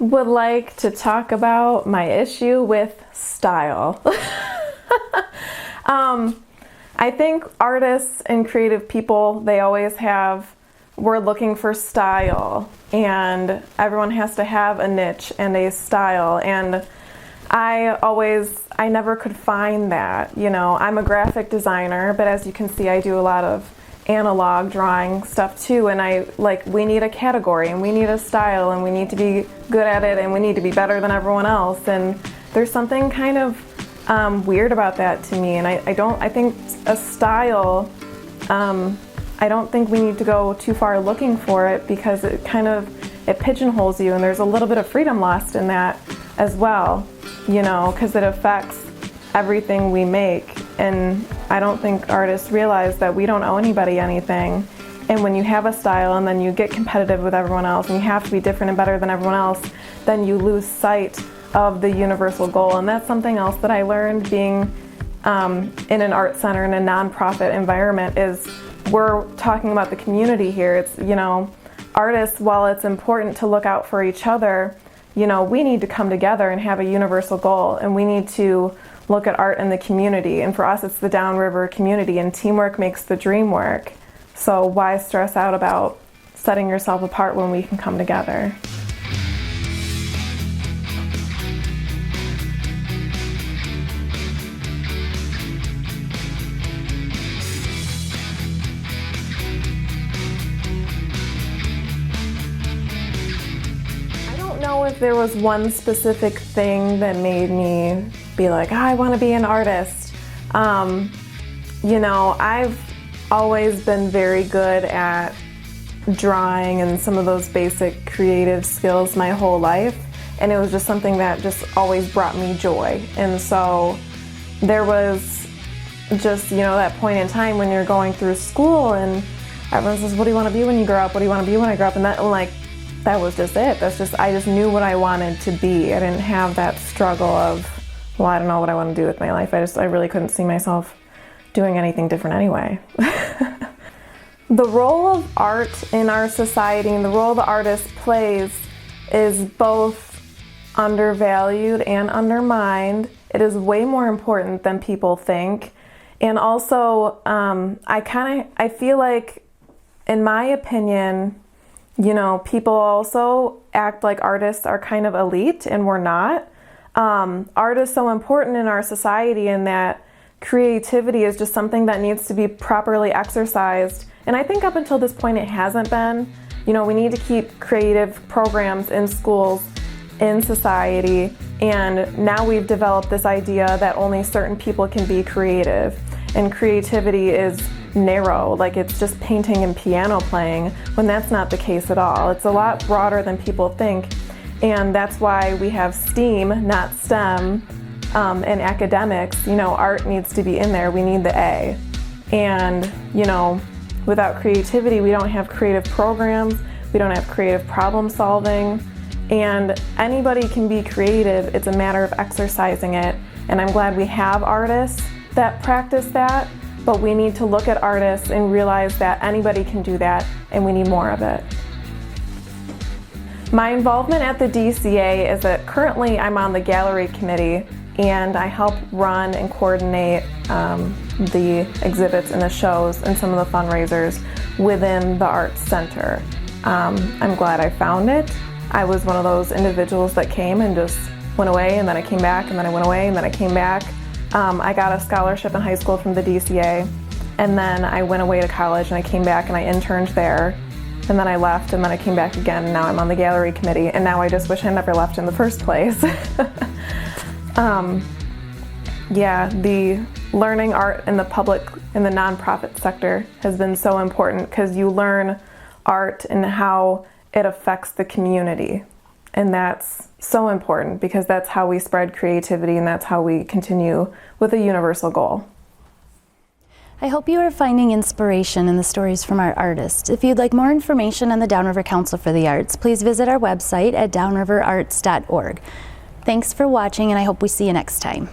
would like to talk about my issue with style. I think artists and creative people, they always we're looking for style, and everyone has to have a niche and a style, and I never could find that. You know, I'm a graphic designer, but as you can see, I do a lot of analog drawing stuff too, and we need a category, and we need a style, and we need to be good at it, and we need to be better than everyone else, and there's something kind of weird about that to me, and I think a style, I don't think we need to go too far looking for it, because it pigeonholes you, and there's a little bit of freedom lost in that as well, you know, because it affects everything we make, and I don't think artists realize that we don't owe anybody anything, and when you have a style and then you get competitive with everyone else and you have to be different and better than everyone else, then you lose sight of the universal goal. And that's something else that I learned being in an art center in a nonprofit environment, is we're talking about the community here. It's, you know, artists, while it's important to look out for each other, you know, we need to come together and have a universal goal, and we need to look at art in the community. And for us, it's the Downriver community, and teamwork makes the dream work. So why stress out about setting yourself apart when we can come together? If there was one specific thing that made me be like, oh, I want to be an artist. You know, I've always been very good at drawing and some of those basic creative skills my whole life, and it was just something that just always brought me joy. And so there was just, you know, that point in time when you're going through school and everyone says, what do you want to be when you grow up? What do you want to be when I grow up? And that was just it. I just knew what I wanted to be. I didn't have that struggle of, well, I don't know what I want to do with my life. I really couldn't see myself doing anything different anyway. The role of art in our society and the role the artist plays is both undervalued and undermined. It is way more important than people think. And also, I feel like, in my opinion, you know, people also act like artists are kind of elite, and we're not. Art is so important in our society, in that creativity is just something that needs to be properly exercised. And I think up until this point it hasn't been. You know, we need to keep creative programs in schools, in society, and now we've developed this idea that only certain people can be creative. And creativity is narrow, like it's just painting and piano playing, when that's not the case at all. It's a lot broader than people think, and that's why we have STEAM, not STEM, in academics. You know, art needs to be in there. We need the A. And, you know, without creativity, we don't have creative programs, we don't have creative problem solving, and anybody can be creative. It's a matter of exercising it, and I'm glad we have artists that practice that. But we need to look at artists and realize that anybody can do that, and we need more of it. My involvement at the DCA is that currently I'm on the gallery committee, and I help run and coordinate the exhibits and the shows and some of the fundraisers within the Arts Center. I'm glad I found it. I was one of those individuals that came and just went away, and then I came back, and then I went away, and then I came back. I got a scholarship in high school from the DCA, and then I went away to college, and I came back and I interned there, and then I left, and then I came back again, and now I'm on the gallery committee, and now I just wish I never left in the first place. Yeah, the learning art in the nonprofit sector has been so important, because you learn art and how it affects the community. And that's so important, because that's how we spread creativity, and that's how we continue with a universal goal. I hope you are finding inspiration in the stories from our artists. If you'd like more information on the Downriver Council for the Arts, please visit our website at downriverarts.org. Thanks for watching, and I hope we see you next time.